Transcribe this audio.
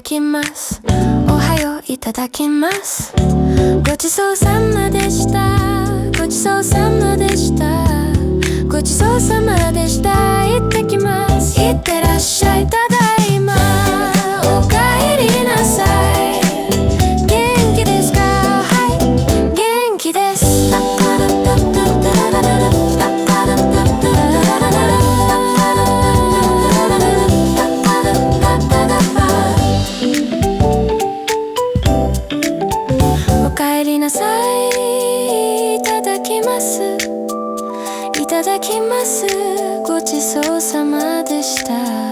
きます。おはよういただきます。ごちそうさまでした。ごちそうさまでした。ごちそうさまでした。いってきます。いってらっしゃい。ただいま。おかえりなさい。元気ですか？はい、元気です。おかえりなさい。いただきます。いただきます。ごちそうさまでした。